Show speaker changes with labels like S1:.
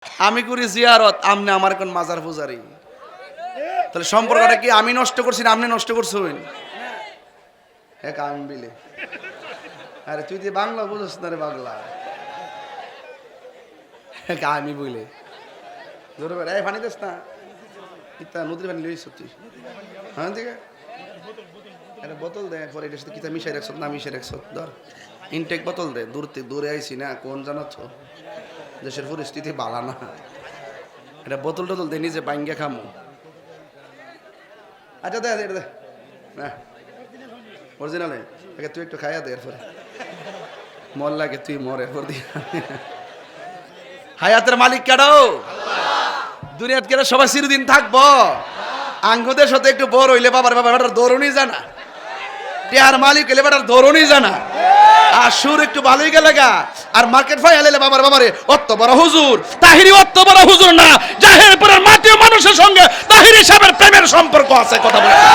S1: আমি করি জিয়ারত, আমনে আমার কোন মাজার পূজারি। তাহলে সম্পর্কটা কি আমি নষ্ট করছি না আপনি নষ্ট করছেন? হ্যাঁ কাম বিলে। আরে তুই যে বাংলা বুঝছ না রে পাগলা। হ্যাঁ আমি বইলে ধরে বেড়া এই পানি দিস না, ইতা নদীর পানি লইছ তুই? হ্যাঁ ঠিক আছে, একটা বোতল দে, পরে এটার সাথে কিতা মিশাই রাখছ না মিশাই রাখছ, ধর ইনটেক বোতল দে। দূরে আইছি না, কোন জানো তো দেশের পরিস্থিতি ভালো না। এটা বোতল টোতল দে, নিজে বাইঙ্গা খামু। আচ্ছা দে দে দে না অরিজিনালে আগে তুই একটু খাইয়া দে, এরপরে মর লাগে তুই মরে এরপর দিয়ে। হায়াতের মালিক কারো দুনিয়াত কেন সবাই চিরদিন থাকবো? আঙ্গুদের সাথে একটু বড় হইলে বাবার বাবার দৌড়নি জানা, টিয়ার মালিক হইলে বাবার দৌড়নি জানা, আর সুর একটু ভালোই গেলে গা, আর মার্কেট ফাই হলে বাবার বাবারে অত বড় হুজুর। তাহিরি অত বড় হুজুর না, জাহেরপুরের মাটিও মানুষের সঙ্গে তাহিরি সাহেবের প্রেমের সম্পর্ক আছে। কথা বলে